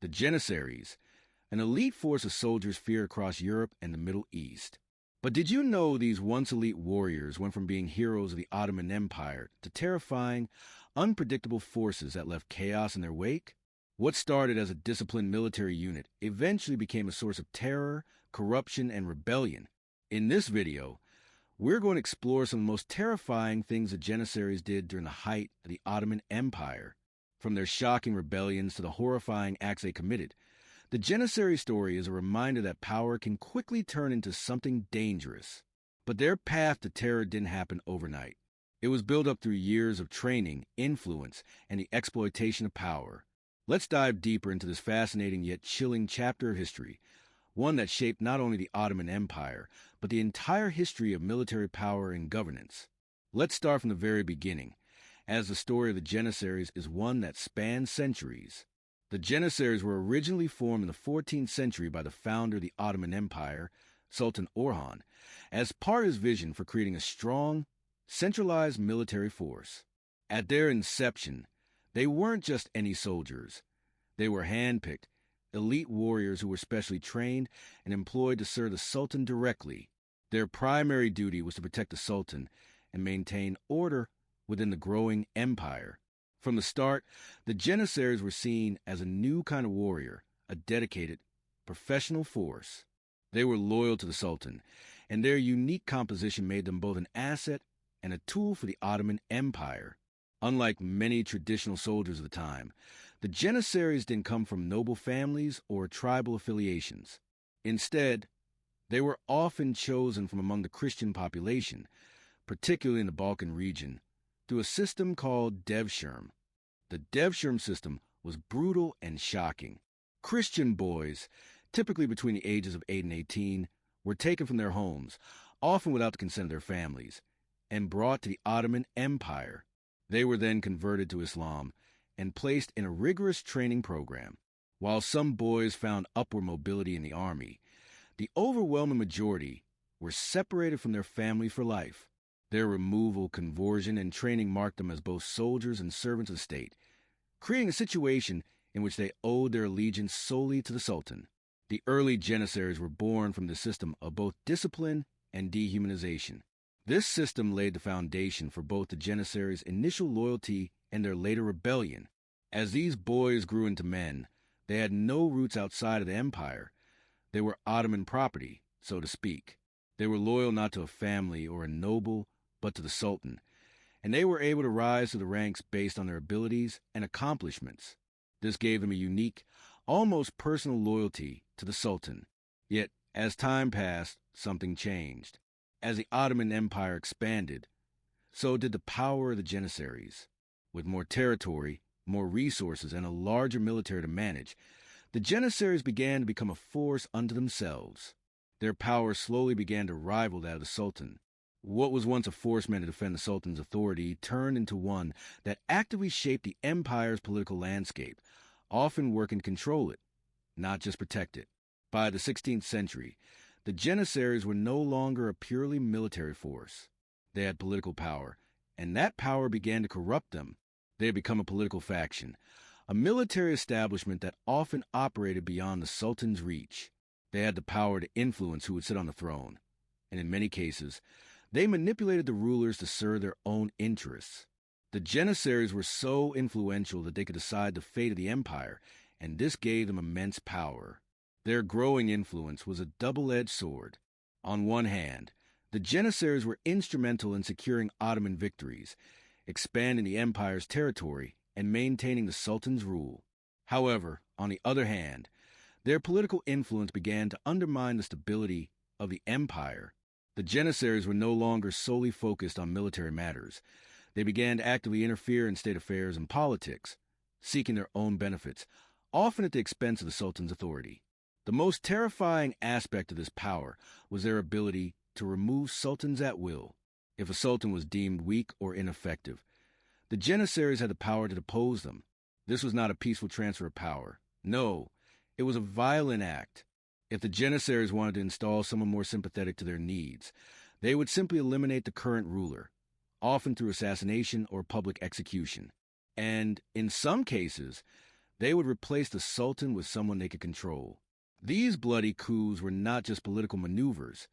The Janissaries, an elite force of soldiers feared across Europe and the Middle East. But did you know these once elite warriors went from being heroes of the Ottoman Empire to terrifying, unpredictable forces that left chaos in their wake? What started as a disciplined military unit eventually became a source of terror, corruption, and rebellion. In this video, we're going to explore some of the most terrifying things the Janissaries did during the height of the Ottoman Empire. From their shocking rebellions to the horrifying acts they committed, the Janissary story is a reminder that power can quickly turn into something dangerous. But their path to terror didn't happen overnight. It was built up through years of training, influence, and the exploitation of power. Let's dive deeper into this fascinating yet chilling chapter of history, one that shaped not only the Ottoman Empire, but the entire history of military power and governance. Let's start from the very beginning, as the story of the Janissaries is one that spans centuries. The Janissaries were originally formed in the 14th century by the founder of the Ottoman Empire, Sultan Orhan, as part of his vision for creating a strong, centralized military force. At their inception, they weren't just any soldiers. They were hand-picked, elite warriors who were specially trained and employed to serve the Sultan directly. Their primary duty was to protect the Sultan and maintain order within the growing empire. From the start, the Janissaries were seen as a new kind of warrior, a dedicated, professional force. They were loyal to the Sultan, and their unique composition made them both an asset and a tool for the Ottoman Empire. Unlike many traditional soldiers of the time, the Janissaries didn't come from noble families or tribal affiliations. Instead, they were often chosen from among the Christian population, particularly in the Balkan region, through a system called Devshirme. The Devshirme system was brutal and shocking. Christian boys, typically between the ages of 8 and 18, were taken from their homes, often without the consent of their families, and brought to the Ottoman Empire. They were then converted to Islam and placed in a rigorous training program. While some boys found upward mobility in the army, the overwhelming majority were separated from their families for life. Their removal, conversion, and training marked them as both soldiers and servants of the state, creating a situation in which they owed their allegiance solely to the Sultan. The early Janissaries were born from the system of both discipline and dehumanization. This system laid the foundation for both the Janissaries' initial loyalty and their later rebellion. As these boys grew into men, they had no roots outside of the empire. They were Ottoman property, so to speak. They were loyal not to a family or a noble, but to the Sultan, and they were able to rise to the ranks based on their abilities and accomplishments. This gave them a unique, almost personal loyalty to the Sultan. Yet, as time passed, something changed. As the Ottoman Empire expanded, so did the power of the Janissaries. With more territory, more resources, and a larger military to manage, the Janissaries began to become a force unto themselves. Their power slowly began to rival that of the Sultan. What was once a force meant to defend the Sultan's authority turned into one that actively shaped the empire's political landscape, often working to control it, not just protect it. By the 16th century, the Janissaries were no longer a purely military force. They had political power, and that power began to corrupt them. They had become a political faction, a military establishment that often operated beyond the Sultan's reach. They had the power to influence who would sit on the throne, and in many cases, they manipulated the rulers to serve their own interests. The Janissaries were so influential that they could decide the fate of the empire, and this gave them immense power. Their growing influence was a double-edged sword. On one hand, the Janissaries were instrumental in securing Ottoman victories, expanding the empire's territory, and maintaining the Sultan's rule. However, on the other hand, their political influence began to undermine the stability of the empire. The Janissaries were no longer solely focused on military matters. They began to actively interfere in state affairs and politics, seeking their own benefits, often at the expense of the Sultan's authority. The most terrifying aspect of this power was their ability to remove sultans at will. If a sultan was deemed weak or ineffective, the Janissaries had the power to depose them. This was not a peaceful transfer of power. No, it was a violent act. If the Janissaries wanted to install someone more sympathetic to their needs, they would simply eliminate the current ruler, often through assassination or public execution. And in some cases, They would replace the Sultan with someone they could control. These bloody coups were not just political maneuvers.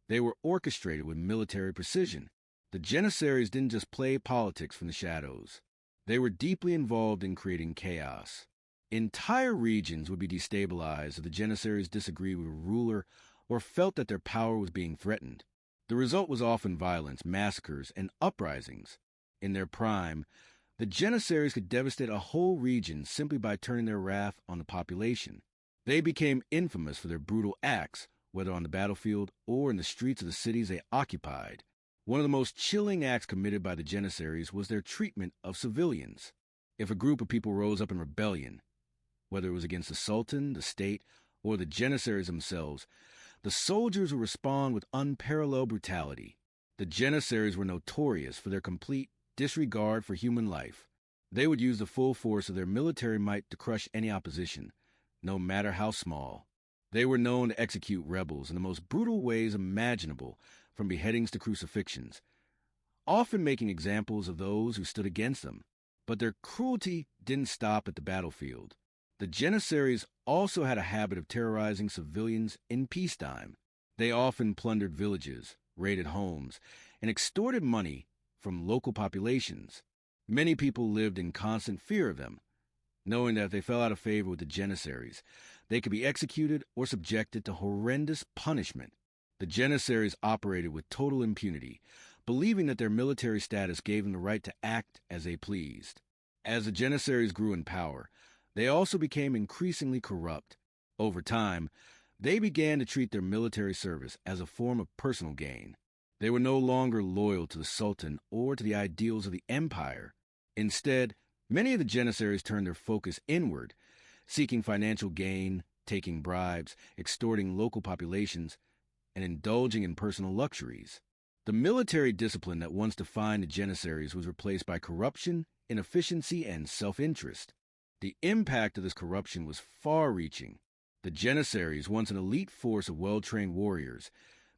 They were orchestrated with military precision. The Janissaries didn't just play politics from the shadows. They were deeply involved in creating chaos. Entire regions would be destabilized if the Janissaries disagreed with a ruler or felt that their power was being threatened. The result was often violence, massacres, and uprisings. In their prime, the Janissaries could devastate a whole region simply by turning their wrath on the population. They became infamous for their brutal acts, whether on the battlefield or in the streets of the cities they occupied. One of the most chilling acts committed by the Janissaries was their treatment of civilians. If a group of people rose up in rebellion, whether it was against the Sultan, the state, or the Janissaries themselves, the soldiers would respond with unparalleled brutality. The Janissaries were notorious for their complete disregard for human life. They would use the full force of their military might to crush any opposition, no matter how small. They were known to execute rebels in the most brutal ways imaginable, from beheadings to crucifixions, often making examples of those who stood against them. But their cruelty didn't stop at the battlefield. The Janissaries also had a habit of terrorizing civilians in peacetime. They often plundered villages, raided homes, and extorted money from local populations. Many people lived in constant fear of them, knowing that if they fell out of favor with the Janissaries, they could be executed or subjected to horrendous punishment. The Janissaries operated with total impunity, believing that their military status gave them the right to act as they pleased. As the Janissaries grew in power, they also became increasingly corrupt. Over time, they began to treat their military service as a form of personal gain. They were no longer loyal to the Sultan or to the ideals of the empire. Instead, many of the Janissaries turned their focus inward, seeking financial gain, taking bribes, extorting local populations, and indulging in personal luxuries. The military discipline that once defined the Janissaries was replaced by corruption, inefficiency, and self-interest. The impact of this corruption was far-reaching. The Janissaries, once an elite force of well-trained warriors,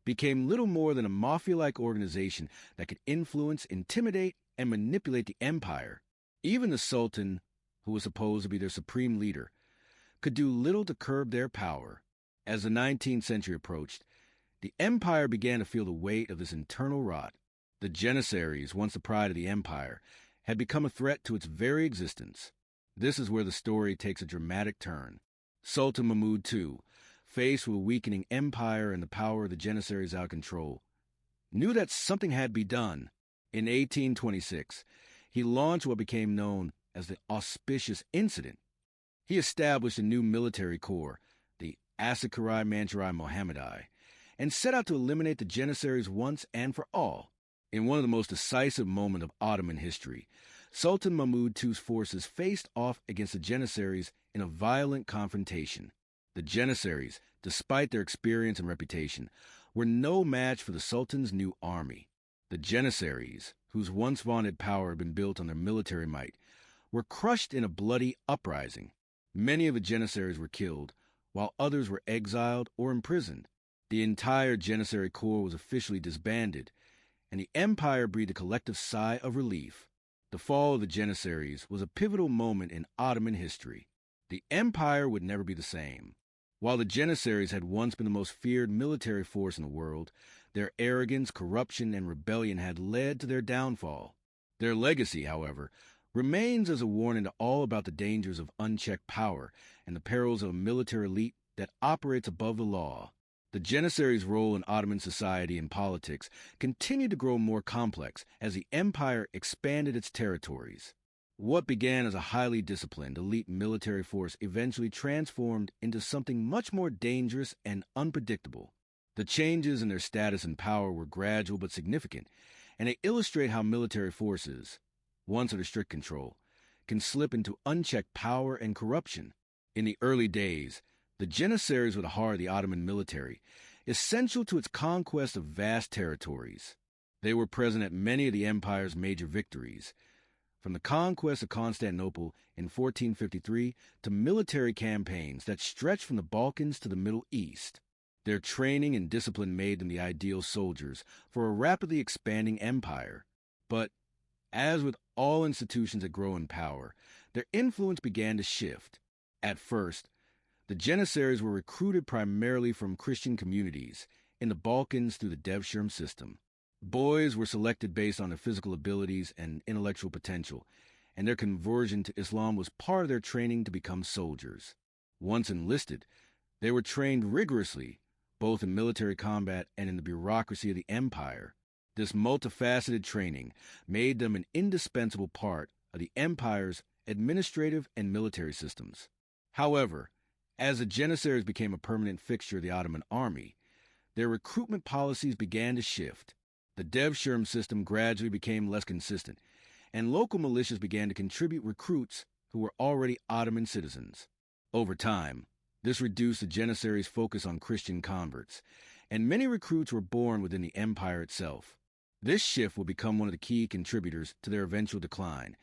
became little more than a mafia-like organization that could influence, intimidate, and manipulate the empire. Even the Sultan, who was supposed to be their supreme leader, could do little to curb their power. As the 19th century approached, the empire began to feel the weight of this internal rot. The Janissaries, once the pride of the empire, had become a threat to its very existence. This is where the story takes a dramatic turn. Sultan Mahmud II, faced with a weakening empire and the power of the Janissaries out of control, knew that something had to be done. In 1826, he launched what became known as the Auspicious Incident. He established a new military corps, the Asakari-Manchurai Mohammadi, and set out to eliminate the Janissaries once and for all. In one of the most decisive moments of Ottoman history, Sultan Mahmud II's forces faced off against the Janissaries in a violent confrontation. The Janissaries, despite their experience and reputation, were no match for the Sultan's new army. The Janissaries, whose once vaunted power had been built on their military might, were crushed in a bloody uprising. Many of the Janissaries were killed, while others were exiled or imprisoned. The entire Janissary corps was officially disbanded, and the empire breathed a collective sigh of relief. The fall of the Janissaries was a pivotal moment in Ottoman history. The empire would never be the same. While the Janissaries had once been the most feared military force in the world, their arrogance, corruption, and rebellion had led to their downfall. Their legacy, however, remains as a warning to all about the dangers of unchecked power and the perils of a military elite that operates above the law. The Janissaries' role in Ottoman society and politics continued to grow more complex as the empire expanded its territories. What began as a highly disciplined elite military force eventually transformed into something much more dangerous and unpredictable. The changes in their status and power were gradual but significant, and they illustrate how military forces, once under strict control, can slip into unchecked power and corruption. In the early days, the Janissaries were the heart of the Ottoman military, essential to its conquest of vast territories. They were present at many of the empire's major victories, from the conquest of Constantinople in 1453 to military campaigns that stretched from the Balkans to the Middle East. Their training and discipline made them the ideal soldiers for a rapidly expanding empire. But, as with all institutions that grow in power, their influence began to shift. At first, the Janissaries were recruited primarily from Christian communities in the Balkans through the Devshirme system. Boys were selected based on their physical abilities and intellectual potential, and their conversion to Islam was part of their training to become soldiers. Once enlisted, they were trained rigorously, both in military combat and in the bureaucracy of the empire. This multifaceted training made them an indispensable part of the empire's administrative and military systems. However, as the Janissaries became a permanent fixture of the Ottoman army, their recruitment policies began to shift. The Devshirme system gradually became less consistent, and local militias began to contribute recruits who were already Ottoman citizens. Over time, this reduced the Janissaries' focus on Christian converts, and many recruits were born within the empire itself. This shift would become one of the key contributors to their eventual decline,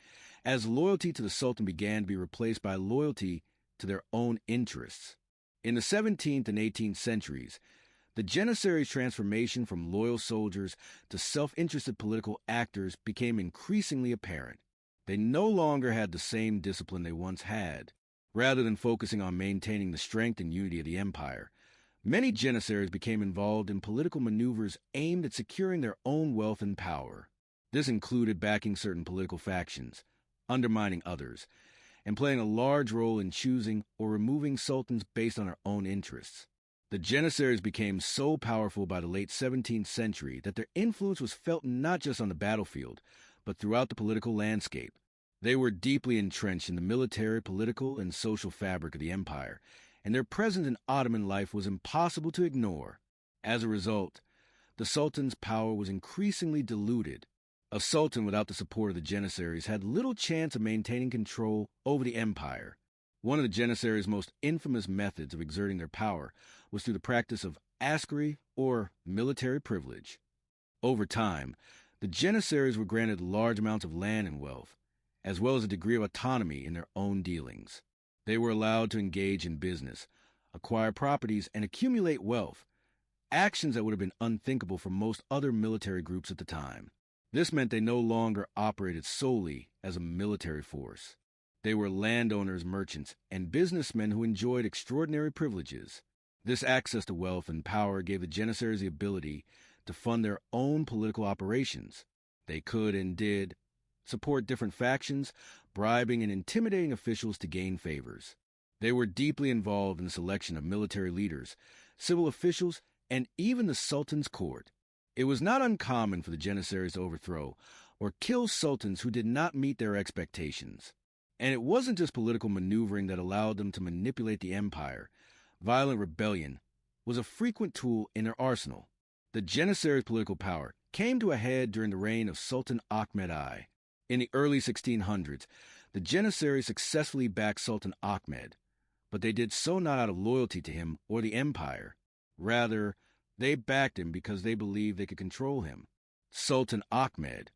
as loyalty to the Sultan began to be replaced by loyalty to their own interests. In the 17th and 18th centuries, the Janissaries' transformation from loyal soldiers to self-interested political actors became increasingly apparent. They no longer had the same discipline they once had. Rather than focusing on maintaining the strength and unity of the empire, many Janissaries became involved in political maneuvers aimed at securing their own wealth and power. This included backing certain political factions, undermining others, and playing a large role in choosing or removing sultans based on their own interests. The Janissaries became so powerful by the late 17th century that their influence was felt not just on the battlefield, but throughout the political landscape. They were deeply entrenched in the military, political, and social fabric of the empire, and their presence in Ottoman life was impossible to ignore. As a result, the Sultan's power was increasingly diluted. A sultan without the support of the Janissaries had little chance of maintaining control over the empire. One of the Janissaries' most infamous methods of exerting their power was through the practice of askari, or military privilege. Over time, the Janissaries were granted large amounts of land and wealth, as well as a degree of autonomy in their own dealings. They were allowed to engage in business, acquire properties, and accumulate wealth, actions that would have been unthinkable for most other military groups at the time. This meant they no longer operated solely as a military force. They were landowners, merchants, and businessmen who enjoyed extraordinary privileges. This access to wealth and power gave the Janissaries the ability to fund their own political operations. They could and did support different factions, bribing and intimidating officials to gain favors. They were deeply involved in the selection of military leaders, civil officials, and even the Sultan's court. It was not uncommon for the Janissaries to overthrow or kill sultans who did not meet their expectations. And it wasn't just political maneuvering that allowed them to manipulate the empire. Violent rebellion was a frequent tool in their arsenal. The Janissaries' political power came to a head during the reign of Sultan Ahmed I. In the early 1600s, the Janissaries successfully backed Sultan Ahmed, but they did so not out of loyalty to him or the empire. Rather, they backed him because they believed they could control him. Sultan Ahmed,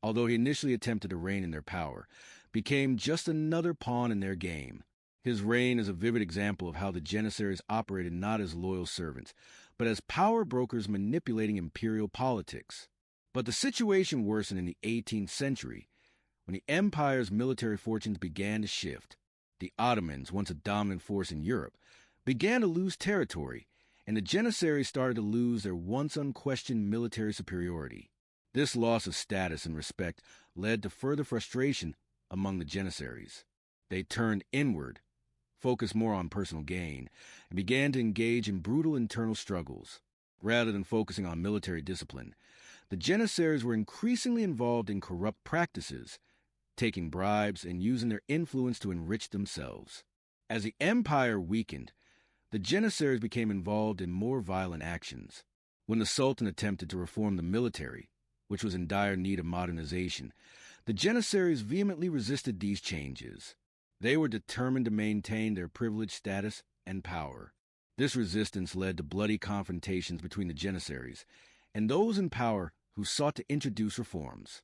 although he initially attempted to reign in their power, became just another pawn in their game. His reign is a vivid example of how the Janissaries operated not as loyal servants, but as power brokers manipulating imperial politics. But the situation worsened in the 18th century, when the empire's military fortunes began to shift. The Ottomans, once a dominant force in Europe, began to lose territory, and the Janissaries started to lose their once unquestioned military superiority. This loss of status and respect led to further frustration among the Janissaries. They turned inward, focused more on personal gain, and began to engage in brutal internal struggles. Rather than focusing on military discipline, the Janissaries were increasingly involved in corrupt practices, taking bribes and using their influence to enrich themselves. As the empire weakened, the Janissaries became involved in more violent actions. When the Sultan attempted to reform the military, which was in dire need of modernization, the Janissaries vehemently resisted these changes. They were determined to maintain their privileged status and power. This resistance led to bloody confrontations between the Janissaries and those in power who sought to introduce reforms.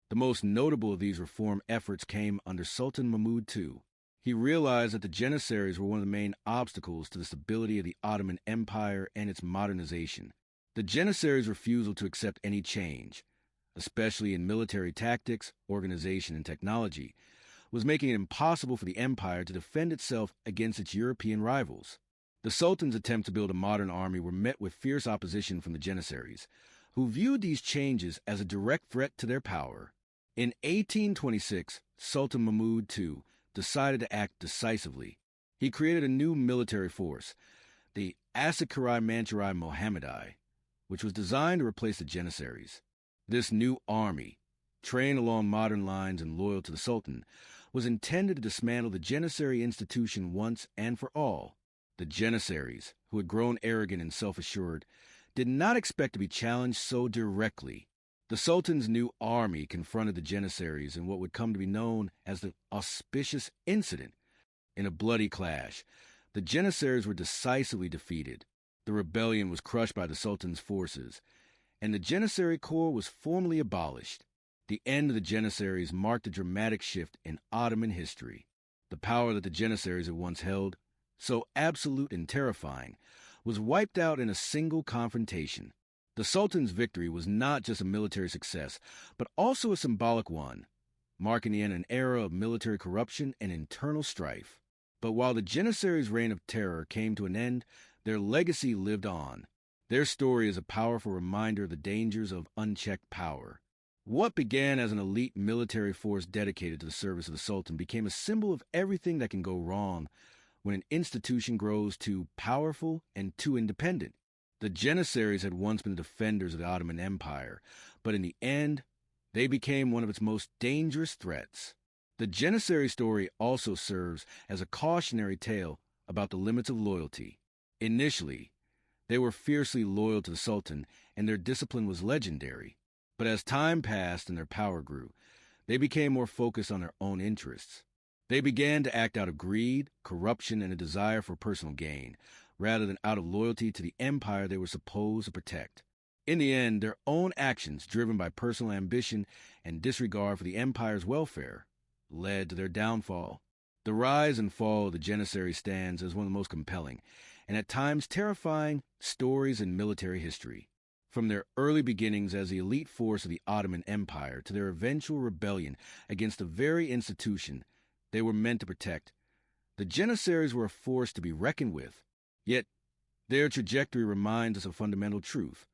The most notable of these reform efforts came under Sultan Mahmud II. He realized that the Janissaries were one of the main obstacles to the stability of the Ottoman Empire and its modernization. The Janissaries' refusal to accept any change, especially in military tactics, organization, and technology, was making it impossible for the empire to defend itself against its European rivals. The Sultan's attempt to build a modern army were met with fierce opposition from the Janissaries, who viewed these changes as a direct threat to their power. In 1826, Sultan Mahmud II decided to act decisively. He created a new military force, the Asakari-Manchurai Mohammadi, which was designed to replace the Janissaries. This new army, trained along modern lines and loyal to the Sultan, was intended to dismantle the Janissary institution once and for all. The Janissaries, who had grown arrogant and self-assured, did not expect to be challenged so directly. The Sultan's new army confronted the Janissaries in what would come to be known as the Auspicious Incident. In a bloody clash, the Janissaries were decisively defeated. The rebellion was crushed by the Sultan's forces, and the Janissary Corps was formally abolished. The end of the Janissaries marked a dramatic shift in Ottoman history. The power that the Janissaries had once held, so absolute and terrifying, was wiped out in a single confrontation. The Sultan's victory was not just a military success, but also a symbolic one, marking the end of an era of military corruption and internal strife. But while the Janissaries' reign of terror came to an end, their legacy lived on. Their story is a powerful reminder of the dangers of unchecked power. What began as an elite military force dedicated to the service of the Sultan became a symbol of everything that can go wrong when an institution grows too powerful and too independent. The Janissaries had once been the defenders of the Ottoman Empire, but in the end, they became one of its most dangerous threats. The Janissary story also serves as a cautionary tale about the limits of loyalty. Initially, they were fiercely loyal to the Sultan, and their discipline was legendary. But as time passed and their power grew, they became more focused on their own interests. They began to act out of greed, corruption, and a desire for personal gain, rather than out of loyalty to the empire they were supposed to protect. In the end, their own actions, driven by personal ambition and disregard for the empire's welfare, led to their downfall. The rise and fall of the Janissary stands as one of the most compelling, and at times terrifying, stories in military history. From their early beginnings as the elite force of the Ottoman Empire to their eventual rebellion against the very institution they were meant to protect, the Janissaries were a force to be reckoned with. Yet, their trajectory reminds us of a fundamental truth.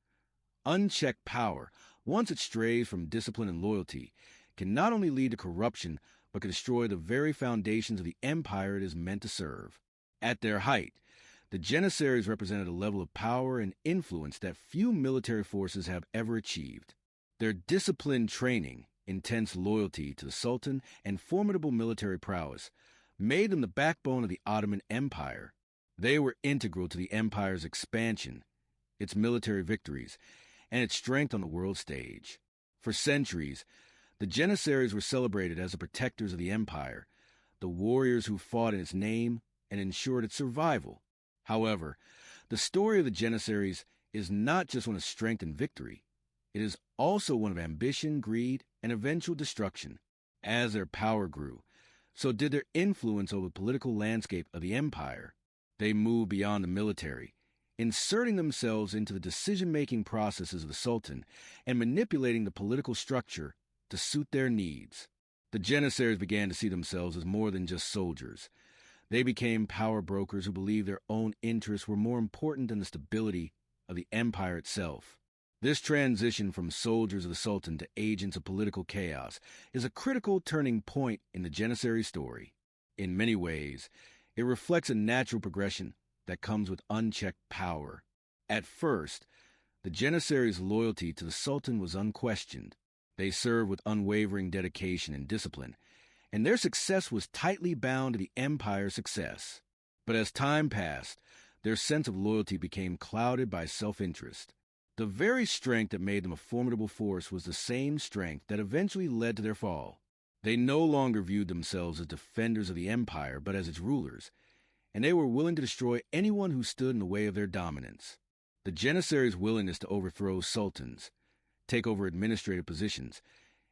Unchecked power, once it strays from discipline and loyalty, can not only lead to corruption, but can destroy the very foundations of the empire it is meant to serve. At their height, the Janissaries represented a level of power and influence that few military forces have ever achieved. Their disciplined training, intense loyalty to the Sultan, and formidable military prowess made them the backbone of the Ottoman Empire. They were integral to the empire's expansion, its military victories, and its strength on the world stage. For centuries, the Janissaries were celebrated as the protectors of the empire, the warriors who fought in its name and ensured its survival. However, the story of the Janissaries is not just one of strength and victory. It is also one of ambition, greed, and eventual destruction. As their power grew, so did their influence over the political landscape of the empire. They moved beyond the military, inserting themselves into the decision-making processes of the Sultan and manipulating the political structure to suit their needs. The Janissaries began to see themselves as more than just soldiers. They became power brokers who believed their own interests were more important than the stability of the empire itself. This transition from soldiers of the Sultan to agents of political chaos is a critical turning point in the Janissary story. In many ways, it reflects a natural progression that comes with unchecked power. At first, the Janissaries' loyalty to the Sultan was unquestioned. They served with unwavering dedication and discipline, and their success was tightly bound to the empire's success. But as time passed, their sense of loyalty became clouded by self-interest. The very strength that made them a formidable force was the same strength that eventually led to their fall. They no longer viewed themselves as defenders of the empire, but as its rulers, and they were willing to destroy anyone who stood in the way of their dominance. The Janissaries' willingness to overthrow sultans, take over administrative positions,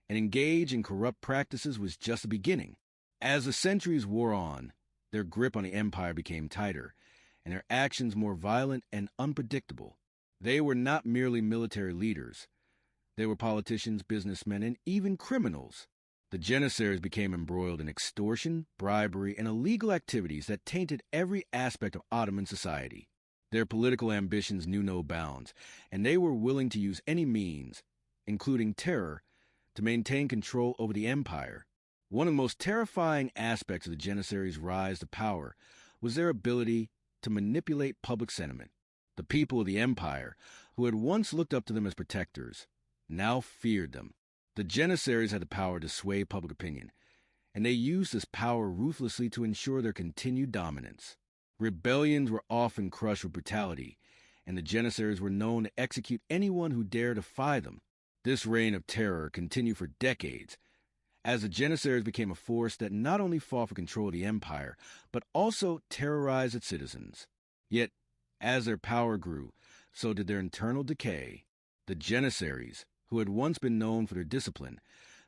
and engage in corrupt practices was just the beginning. As the centuries wore on, their grip on the empire became tighter, and their actions more violent and unpredictable. They were not merely military leaders. They were politicians, businessmen, and even criminals. The Janissaries became embroiled in extortion, bribery, and illegal activities that tainted every aspect of Ottoman society. Their political ambitions knew no bounds, and they were willing to use any means, including terror, to maintain control over the empire. One of the most terrifying aspects of the Janissaries' rise to power was their ability to manipulate public sentiment. The people of the empire, who had once looked up to them as protectors, now feared them. The Janissaries had the power to sway public opinion, and they used this power ruthlessly to ensure their continued dominance. Rebellions were often crushed with brutality, and the Janissaries were known to execute anyone who dared defy them. This reign of terror continued for decades, as the Janissaries became a force that not only fought for control of the empire, but also terrorized its citizens. Yet, as their power grew, so did their internal decay. The Janissaries, who had once been known for their discipline,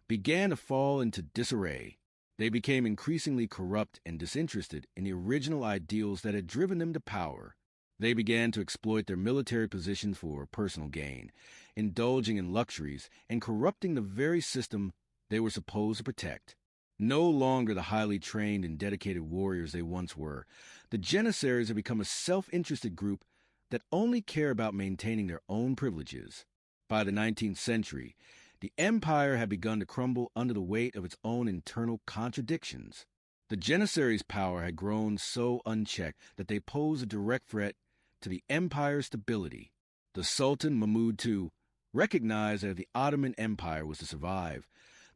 began to fall into disarray. They became increasingly corrupt and disinterested in the original ideals that had driven them to power. They began to exploit their military positions for personal gain, indulging in luxuries and corrupting the very system they were supposed to protect. No longer the highly trained and dedicated warriors they once were, the Janissaries had become a self-interested group that only care about maintaining their own privileges. By the 19th century, the empire had begun to crumble under the weight of its own internal contradictions. The Janissaries' power had grown so unchecked that they posed a direct threat to the empire's stability. The Sultan Mahmud II recognized that if the Ottoman Empire was to survive,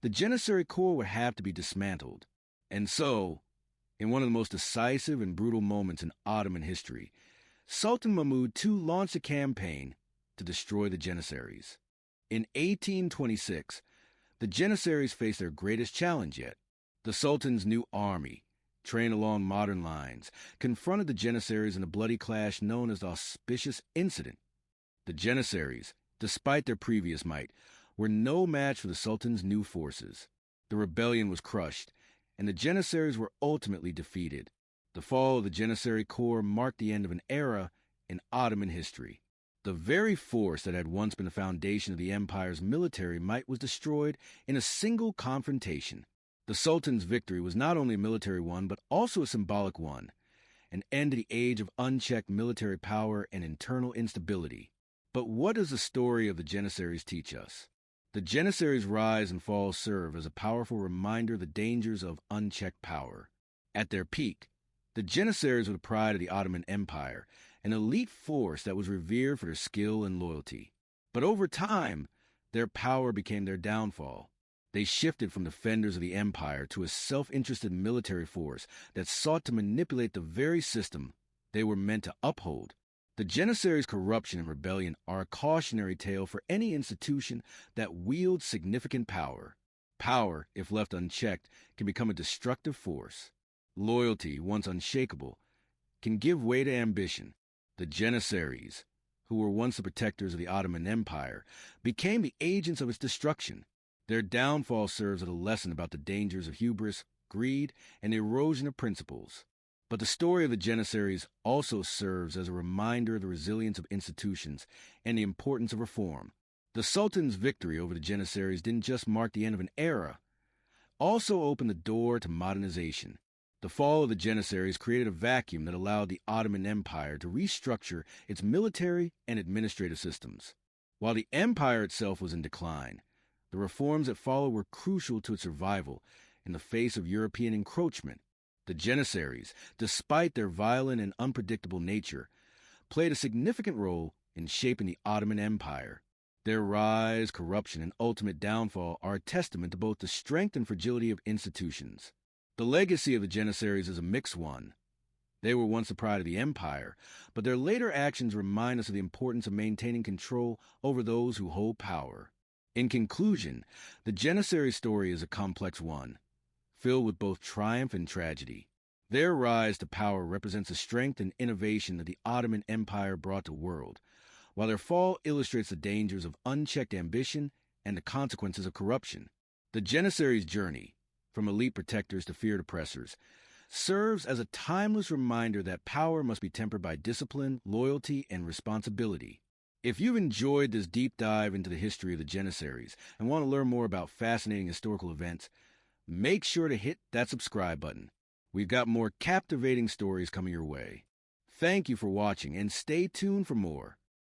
the Janissary core would have to be dismantled. And so, in one of the most decisive and brutal moments in Ottoman history, Sultan Mahmud II launched a campaign to destroy the Janissaries. In 1826, the Janissaries faced their greatest challenge yet. The Sultan's new army, trained along modern lines, confronted the Janissaries in a bloody clash known as the Auspicious Incident. The Janissaries, despite their previous might, were no match for the Sultan's new forces. The rebellion was crushed, and the Janissaries were ultimately defeated. The fall of the Janissary corps marked the end of an era in Ottoman history. The very force that had once been the foundation of the empire's military might was destroyed in a single confrontation. The Sultan's victory was not only a military one, but also a symbolic one, an end to the age of unchecked military power and internal instability. But what does the story of the Janissaries teach us? The Janissaries' rise and fall serve as a powerful reminder of the dangers of unchecked power. At their peak, the Janissaries were the pride of the Ottoman Empire, an elite force that was revered for their skill and loyalty. But over time, their power became their downfall. They shifted from defenders of the empire to a self-interested military force that sought to manipulate the very system they were meant to uphold. The Janissaries' corruption and rebellion are a cautionary tale for any institution that wields significant power. Power, if left unchecked, can become a destructive force. Loyalty, once unshakable, can give way to ambition. The Janissaries, who were once the protectors of the Ottoman Empire, became the agents of its destruction. Their downfall serves as a lesson about the dangers of hubris, greed, and the erosion of principles. But the story of the Janissaries also serves as a reminder of the resilience of institutions and the importance of reform. The Sultan's victory over the Janissaries didn't just mark the end of an era, also opened the door to modernization. The fall of the Janissaries created a vacuum that allowed the Ottoman Empire to restructure its military and administrative systems. While the empire itself was in decline, the reforms that followed were crucial to its survival in the face of European encroachment. The Janissaries, despite their violent and unpredictable nature, played a significant role in shaping the Ottoman Empire. Their rise, corruption, and ultimate downfall are a testament to both the strength and fragility of institutions. The legacy of the Janissaries is a mixed one. They were once the pride of the empire, but their later actions remind us of the importance of maintaining control over those who hold power. In conclusion, the Janissary story is a complex one, filled with both triumph and tragedy. Their rise to power represents the strength and innovation that the Ottoman Empire brought to the world, while their fall illustrates the dangers of unchecked ambition and the consequences of corruption. The Janissaries' journey, from elite protectors to feared oppressors, serves as a timeless reminder that power must be tempered by discipline, loyalty, and responsibility. If you've enjoyed this deep dive into the history of the Janissaries and want to learn more about fascinating historical events, make sure to hit that subscribe button. We've got more captivating stories coming your way. Thank you for watching, and stay tuned for more.